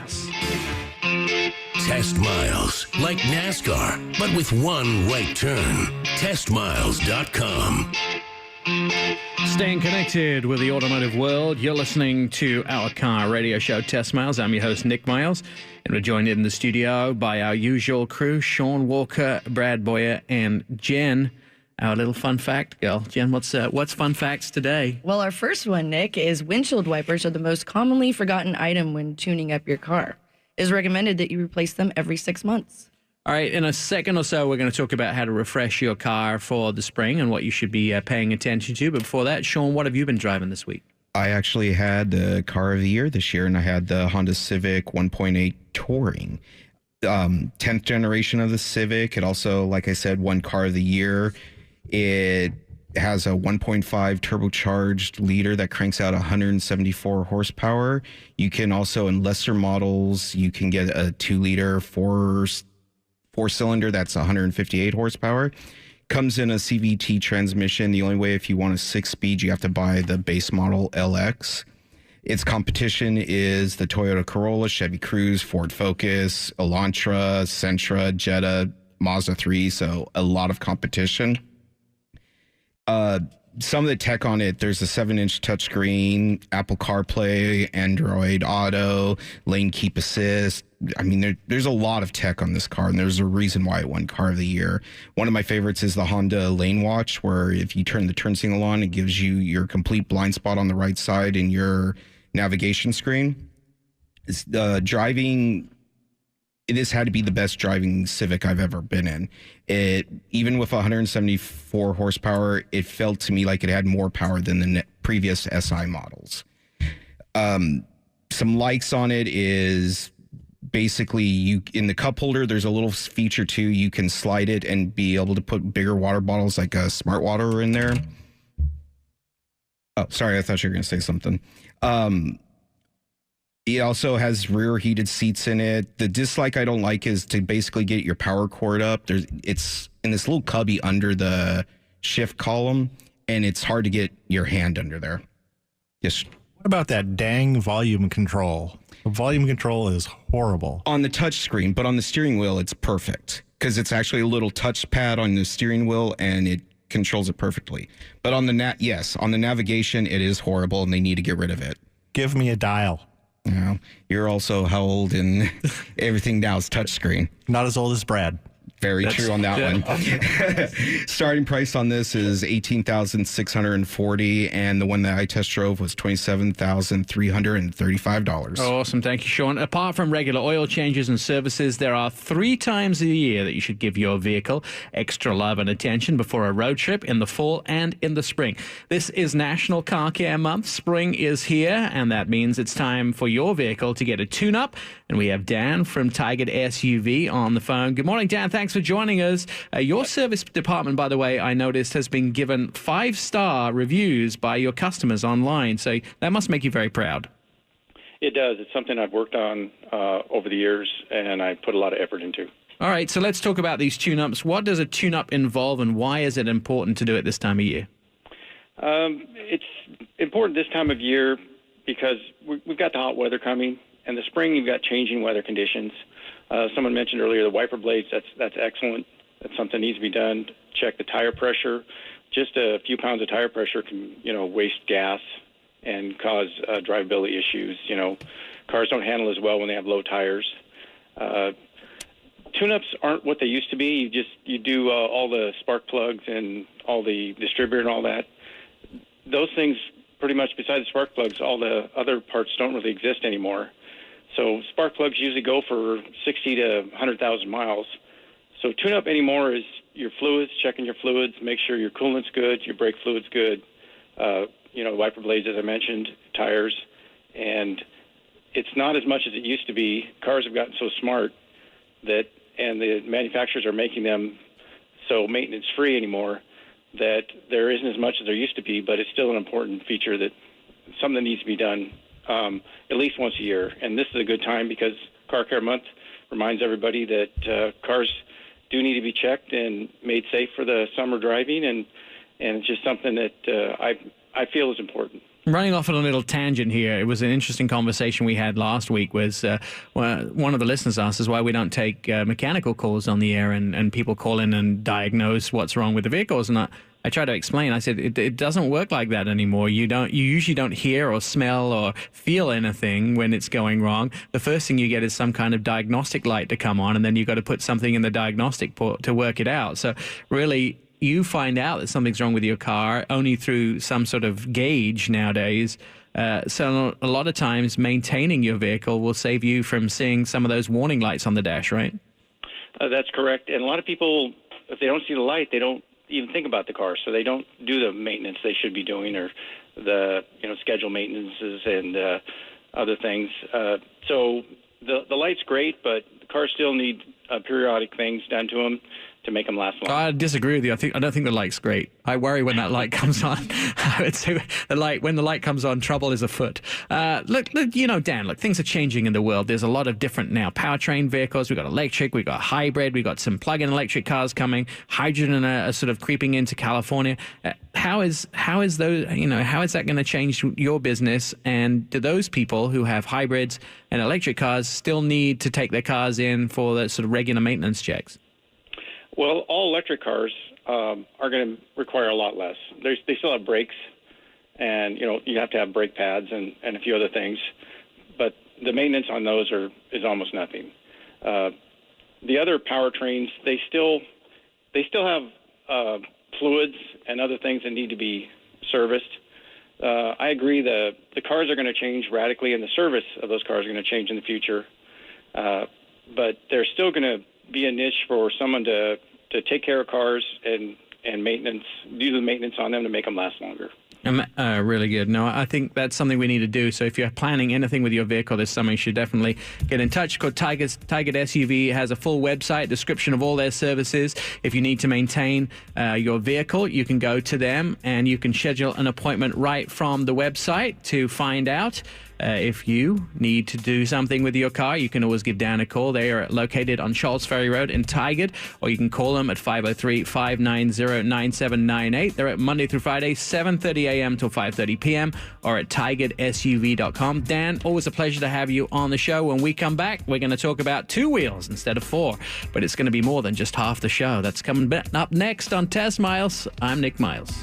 Test miles, like NASCAR, but with one right turn. Testmiles.com. Staying connected with the automotive world, you're listening to our car radio show, Test Miles. I'm your host, Nick Miles, and we're joined in the studio by our usual crew, Shaun Walker, Brad Boyer, and Jen, our little fun fact girl. Jen, what's fun facts today? Well, our first one, Nick, is windshield wipers are the most commonly forgotten item when tuning up your car. It is recommended that you replace them every 6 months. All right, in a second or so, we're going to talk about how to refresh your car for the spring and what you should be paying attention to. But before that, Shaun, what have you been driving this week? I actually had the car of the year this year, and I had the Honda Civic 1.8 Touring. 10th generation of the Civic. It also, like I said, won car of the year. It has a 1.5 turbocharged liter that cranks out 174 horsepower. You can also, in lesser models, you can get a 2-liter four-cylinder that's 158 horsepower. Comes in a CVT transmission. The only way, if you want a 6-speed, you have to buy the base model LX. Its competition is the Toyota Corolla, Chevy Cruze, Ford Focus, Elantra, Sentra, Jetta, Mazda 3, so a lot of competition. Some of the tech on it, there's a 7-inch touchscreen, Apple CarPlay, Android Auto, lane keep assist. I mean, there's a lot of tech on this car, and there's a reason why it won car of the year. One of my favorites is the Honda Lane Watch, where if you turn the turn signal on, it gives you your complete blind spot on the right side in your navigation screen. It's driving. This had to be the best driving Civic I've ever been in. It, even with 174 horsepower, it felt to me like it had more power than the previous SI models. Some likes on it is basically in the cup holder, there's a little feature too. You can slide it and be able to put bigger water bottles like a Smart Water in there. Oh, sorry, I thought you were going to say something. It also has rear heated seats in it. The dislike I don't like is to basically get your power cord up. It's in this little cubby under the shift column, and it's hard to get your hand under there. Yes. What about that dang volume control? The volume control is horrible. On the touch screen, but on the steering wheel, it's perfect because it's actually a little touch pad on the steering wheel, and it controls it perfectly. But on the on the navigation, it is horrible, and they need to get rid of it. Give me a dial. Well, you're also how old, and everything now is touchscreen. Not as old as Brad. Very true on that one. Starting price on this is $18,640, and the one that I test drove was $27,335. Awesome. Thank you, Shaun. Apart from regular oil changes and services, there are 3 times a year that you should give your vehicle extra love and attention before a road trip, in the fall and in the spring. This is National Car Care Month. Spring is here, and that means it's time for your vehicle to get a tune-up. And we have Dan from Tigard SUV on the phone. Good morning, Dan. Thanks for joining us. Your service department, by the way, I noticed has been given 5-star reviews by your customers online. So that must make you very proud. It does. It's something I've worked on over the years, and I put a lot of effort into. All right, so let's talk about these tune-ups. What does a tune-up involve, and why is it important to do it this time of year? It's important this time of year because we've got the hot weather coming. In the spring, you've got changing weather conditions. Someone mentioned earlier the wiper blades. That's excellent. That's something that needs to be done. Check the tire pressure. Just a few pounds of tire pressure can, waste gas and cause drivability issues. Cars don't handle as well when they have low tires. Tune-ups aren't what they used to be. You do all the spark plugs and all the distributor and all that. Those things, pretty much besides the spark plugs, all the other parts don't really exist anymore. So spark plugs usually go for 60 to 100,000 miles. So tune-up anymore is your fluids, checking your fluids, make sure your coolant's good, your brake fluid's good, wiper blades, as I mentioned, tires. And it's not as much as it used to be. Cars have gotten so smart and the manufacturers are making them so maintenance-free anymore that there isn't as much as there used to be, but it's still an important feature something that needs to be done at least once a year. And this is a good time because Car Care Month reminds everybody that cars do need to be checked and made safe for the summer driving, and it's just something that I feel is important. Running off on a little tangent here, it was an interesting conversation we had last week. Was one of the listeners asked us why we don't take mechanical calls on the air and people call in and diagnose what's wrong with the vehicles. And I try to explain. I said it doesn't work like that anymore. You usually don't hear or smell or feel anything when it's going wrong. The first thing you get is some kind of diagnostic light to come on, and then you've got to put something in the diagnostic port to work it out. So really, you find out that something's wrong with your car only through some sort of gauge nowadays. So a lot of times maintaining your vehicle will save you from seeing some of those warning lights on the dash, right? That's correct. And a lot of people, if they don't see the light, they don't even think about the car. So they don't do the maintenance they should be doing, or the scheduled maintenances and other things. So the light's great, but the cars still need periodic things done to them to make them last long. I disagree with you. I don't think the light's great. I worry when that light comes on. I would say when the light comes on, trouble is afoot. Look, Dan, look, things are changing in the world. There's a lot of different now powertrain vehicles. We've got electric, we've got hybrid, we've got some plug-in electric cars coming. Hydrogen are sort of creeping into California. How is that going to change your business? And do those people who have hybrids and electric cars still need to take their cars in for the sort of regular maintenance checks? Well, all electric cars are going to require a lot less. They still have brakes, and you have to have brake pads and a few other things, but the maintenance on those is almost nothing. The other powertrains, they still have fluids and other things that need to be serviced. I agree the cars are going to change radically, and the service of those cars are going to change in the future, but there's still going to be a niche for someone to take care of cars and maintenance, do the maintenance on them to make them last longer. Really good. No, I think that's something we need to do. So if you're planning anything with your vehicle this summer, you should definitely get in touch. It's called Tigard SUV. It has a full website, description of all their services. If you need to maintain your vehicle, you can go to them and you can schedule an appointment right from the website to find out. If you need to do something with your car, you can always give Dan a call. They are located on Charles Ferry Road in Tigard, or you can call them at 503-590-9798. They're at Monday through Friday, 7:30 a.m. till 5:30 p.m., or at tigarduv.com. Dan, always a pleasure to have you on the show. When we come back, we're going to talk about 2 wheels instead of 4, but it's going to be more than just half the show. That's coming up next on Test Miles. I'm Nick Miles.